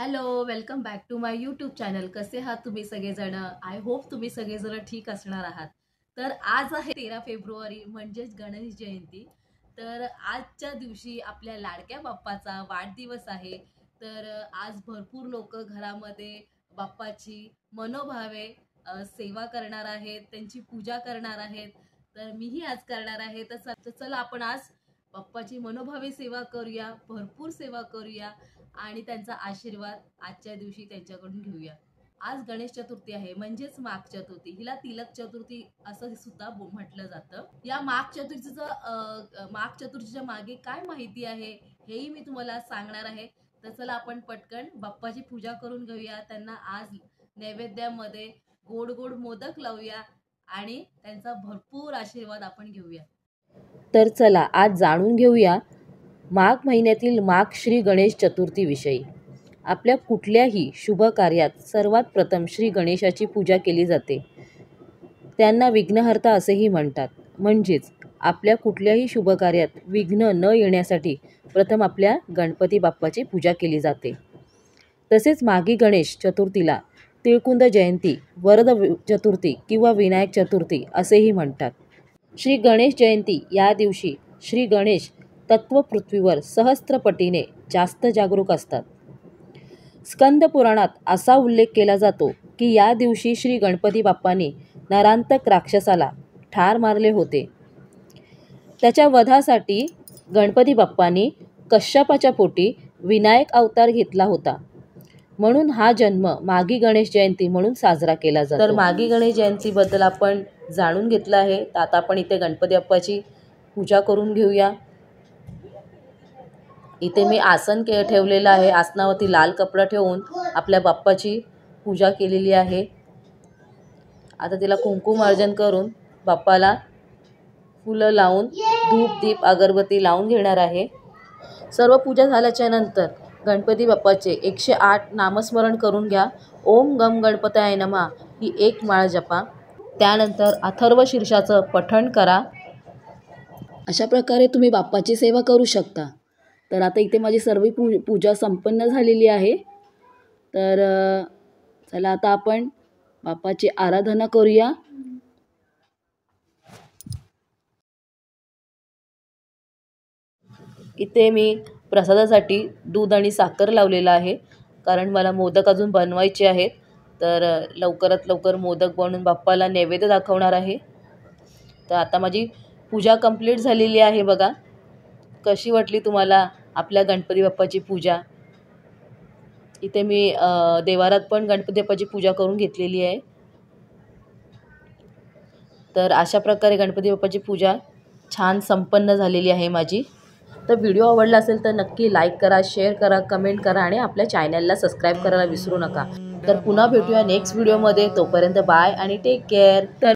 Hello, welcome back to my YouTube channel. कसे आहात तुम्ही सगळेजण? आय होप तुम्ही सगळेजण ठीक असणार आहात. तर आज आहे 13 फेब्रुवारी म्हणजेच गणेश जयंती. तर आजच्या दिवशी आपल्या लाडक्या बाप्पाचा वाढदिवस आहे. तर आज भरपूर लोक घरामध्ये बाप्पाची मनोभावे सेवा करणार आहेत, त्यांची पूजा करणार आहेत. तर मीही आज करणार आहे. तर चला आपण आज बाप्पाची मनोभावे सेवा करूया, भरपूर सेवा करूया आणि त्यांचा आशीर्वाद आजच्या दिवशी त्यांच्याकडून घेऊया. आज गणेश चतुर्थी आहे म्हणजेच माघ चतुर्थी. हिला तिलक चतुर्थी असं सुद्धा म्हटलं जातं. या माघ चतुर्थीच्या मागे काय माहिती आहे हेही मी तुम्हाला सांगणार आहे. तर चला आपण पटकन बाप्पाची पूजा करून घेऊया. त्यांना आज नैवेद्यामध्ये गोड गोड मोदक लावूया आणि त्यांचा भरपूर आशीर्वाद आपण घेऊया. तर चला आज जाणून घेऊया माघ महिन्यातील माघ श्री गणेश चतुर्थीविषयी. आपल्या कुठल्याही शुभ कार्यात सर्वात प्रथम श्री गणेशाची पूजा केली जाते. त्यांना विघ्नहर्ता असेही म्हणतात. म्हणजेच आपल्या कुठल्याही शुभ कार्यात विघ्न न येण्यासाठी प्रथम आपल्या गणपती बाप्पाची पूजा केली जाते. तसेच माघी गणेश चतुर्थीला तिळकुंद जयंती, वरद चतुर्थी किंवा विनायक चतुर्थी असेही म्हणतात. श्री गणेश जयंती या दिवशी श्री गणेश तत्व पृथ्वीवर सहस्त्रपटीने जास्त जागरूक असतात. स्कंद पुराणात असा उल्लेख केला जातो की या दिवशी श्री गणपती बाप्पांनी नरांतक राक्षसाला ठार मारले होते. त्याच्या वधासाठी गणपती बाप्पांनी कश्यपाच्या पोटी विनायक अवतार घेतला होता. म्हणून हा जन्म माघी गणेश जयंती म्हणून साजरा केला जातो. तर माघी गणेश जयंतीबद्दल आपण जाणून घेतलं आहे. तर आता आपण इथे गणपती बाप्पाची पूजा करून घेऊया. इथे मी आसन ठेवलेलं आहे. आसनावरती लाल कपडा ठेवून आपल्या बाप्पाची पूजा केलेली आहे. आता तिला कुंकुम अर्चन करून बाप्पाला फुलं लावून धूप दीप अगरबत्ती लावून घेणार आहे. सर्व पूजा झाल्याच्या नंतर गणपती बाप्पाचे 108 नामस्मरण करून घ्या. ओम गम गणपताय नमः ही एक माळ जपा. त्यानंतर अथर्व शीर्षाचं पठण करा. अशा प्रकारे तुम्ही बाप्पाची सेवा करू शकता. तर आता इथे माझी सर्व पूजा संपन्न झालेली आहे. तर चला आता आपण बाप्पाची आराधना करूया. इथे मी प्रसादासाठी दूध आणि साखर लावलेला आहे, कारण मला मोदक अजून बनवायचे आहेत. तर लवकरात लवकर मोदक बनवून बाप्पाला नैवेद्य दाखवणार आहे. तर आता माझी पूजा कंप्लीट झालेली आहे. बघा कशी वाटली तुम्हाला आपल्या गणपती बाप्पाची पूजा. इथे मी देवारात पण गणपती बाप्पाची पूजा करून घेतलेली आहे. तर अशा प्रकारे गणपती बाप्पाची पूजा छान संपन्न झालेली आहे माझी. तर व्हिडिओ आवडला असेल तर नक्की लाईक करा, शेअर करा, कमेंट करा आणि आपल्या चॅनलला सबस्क्राईब करायला विसरू नका. तर पुन्हा भेटूया नेक्स्ट व्हिडिओमध्ये. तोपर्यंत बाय आणि टेक केअर.